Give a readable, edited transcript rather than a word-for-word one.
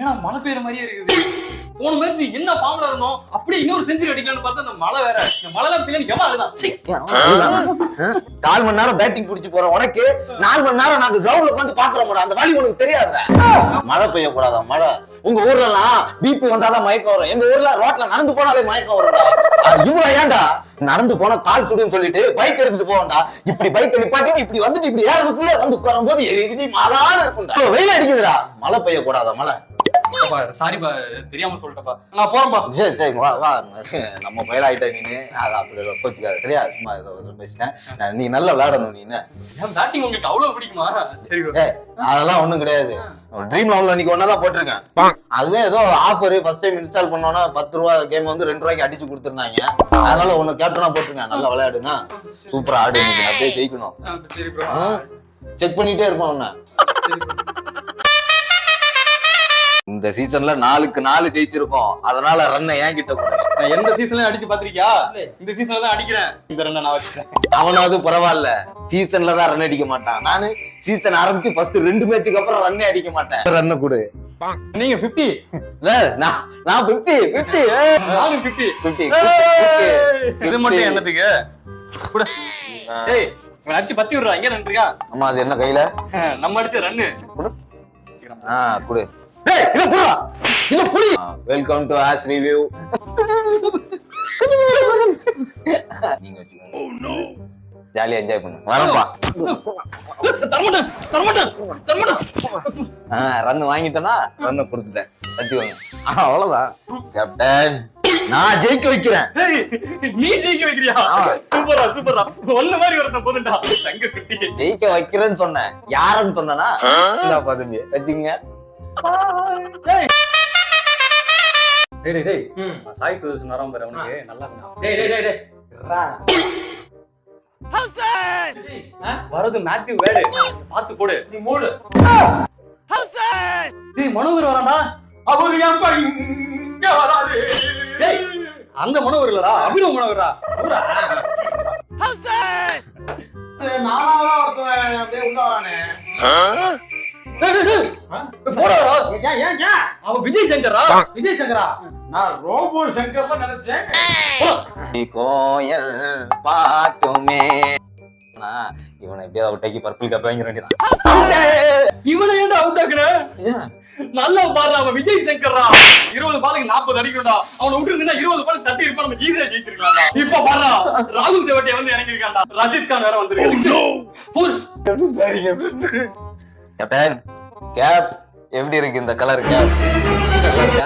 ஏன்னா மழை பெய்யற மாதிரியே இருக்குது. போன மேட்ச் என்ன ஃபார்ம்ல இருந்தோம், அப்படியே இன்னொரு செஞ்சுரி அடிக்கலாம்னு பார்த்தா அந்த மழை வேற. இந்த மழை தான் பிள்ளைங்க எவ்வளவு அதுதான். 4 மணி நேரம் பேட்டிங் பிடிச்சு போற உனக்கு 4 மணி நேரம் நாங்க கிரவுண்ட்ல உட்காந்து பாக்குறோம். அந்த வழி உனக்கு தெரியாதுடா. மழை பெய்ய கூடாதா? மழை உங்க ஊர்ல எல்லாம் பிபி வந்தாதான் மயக்கம் வரும். எங்க ஊர்ல ரோட்ல நடந்து போனாலே மயக்கம் வரும்டா. இவ்வளவு ஏன்டா நடந்து போனா கால் சுடுன்னு சொல்லிட்டு பைக் எடுத்துட்டு போவேன்டா. இப்படி பைக் நிப்பாட்டி இப்படி வந்துட்டு இப்படி ஏறதுக்குள்ள வந்து உட்காரும் போது எரியுது மழான்னு இருக்கும்டா. வெயில் அடிக்குதுடா. மழை பெய்ய கூடாதா? மழை சாரிப்பா, தெரியாம சொல்லிட்டப்பா. நான் போறேன்பா. சரி சரி வா வா. நம்ம பயில ஆயிட்ட நீனு. அது அப்படி கோச்சிக்காது சரியா? சும்மா பேசிட்டேன். நீ நல்லா விளையாடணும். நீ பேட்டிங் உங்களுக்கு அவ்வளவு பிடிக்குமா? சரி, அதெல்லாம் ஒண்ணும் கிடையாது. ட்ரீம் லெவல்ல இன்னைக்கு ஒன்னதான் போட்டிருக்கேன். அதுவே ஏதோ ஆஃபர் ஃபர்ஸ்ட் டைம் இன்ஸ்டால் பண்ணோம்னா 10 ரூபா கேம் வந்து 2 ரூபாய்க்கு அடிச்சு கொடுத்துருந்தாங்க. அதனால ஒன்னு கேப்டனா போட்டிருக்கேன். நல்லா விளையாடுனா சூப்பரா ஆடு. இன்னைக்கு அப்படியே ஜெயிக்கணும். செக் பண்ணிட்டே இருப்போம் உன்ன. இந்த சீசன்ல 4க்கு 4 ஜெயிச்சிருக்கோம். அதனால ரன்னை என்கிட்ட கூட. நான் எந்த சீசன்லயும் அடிச்சு பாத்திருக்கியா? இந்த சீசன்ல தான் அடிக்கிறேன். இந்த ரன்னை நான் வச்சுக்கிறேன். அவனாவது பரவாயில்ல, சீசன்ல தான் ரன் அடிக்க மாட்டான். நானு சீசன் ஆரம்பிச்சு ஃபர்ஸ்ட் 2 மேட்சுக்கு அப்புறம் ரன்னே அடிக்க மாட்டேன். ரன் கொடு. நீங்க 50. நான் 50 நானும் 50. இது மட்டும் என்னத்துக்கு? ஏய், அடிச்சு 10 விடுறா. இங்க ரன் இருக்கா? ஆமா, அது என்ன கையில? நம்ம அடிச்ச ரன்னு கொடு. கொடு. Welcome to as review. நீங்க வச்சுக்கோங்க. ஜாலியா என்ஜாய் பண்ணு. வரப்பா. ரன் வாங்கிட்டேன்னா ரன் கொடுத்துட்டேன். வச்சுக்கோங்க. அவ்வளவுதான் கேப்டன். நான் ஜெயிக்க வைக்கிறேன். நீ ஜெயிக்க வைக்கிறியா? சூப்பரா சூப்பரா. ஒண்ணு மாதிரி வரத போதுடா. தங்க குட்டி ஜெயிக்க வைக்கிறேன்னு சொன்னேன். யாருன்னு சொன்னனா? இல்ல பாத்துங்க. வச்சுங்க. டேய் டேய் சாய் சுதர்ஷன் வராம பாரு. அவனுக்கு நல்லா இருக்கு. டேய் ஹசன் வரது மேத்யூ வேடு. பாத்து போடு. நீ மூடு. ஹசன் டேய் மனோகர் வரான்டா. அவர் ஏன்பா இங்க வராரு? டேய் அந்த மனோகர் இல்லடா, அபினவ் மனோகரா. ஊரா ஹசன் நானாவா ஒருத்தன் அப்படியே உள்ள வரானே. விஜய் சங்கரா? விஜய் சங்கரா? நான் ரோபோ சங்கர்ல நினைச்சேன். கோயில் பாட்டுமே. இவனை எப்படியாவது அவுட் ஆக்கி பர்பிள் கப் வாங்கிட வேண்டியதான். இவனை ஏன்டா அவுட் ஆக்குற? நல்லா பாரு, அவன் விஜய் சங்கர்ரா. 20 பாலுக்கு 40 அடிக்கணும்டா. அவனை விட்டுருந்தா 20 பால் தட்டி இருப்பா. நம்ம ஈஸியா ஜெயிச்சிருக்கலாம்டா. இப்ப பாருடா, ராகுல் தேவட்டியா வந்து இறங்கி இருக்கான்டா. ரஷித் கான் வேற வந்திருக்கான். கேப் எப்படி இருக்கு இந்த கலர்? கேப் நல்லா இருக்கா?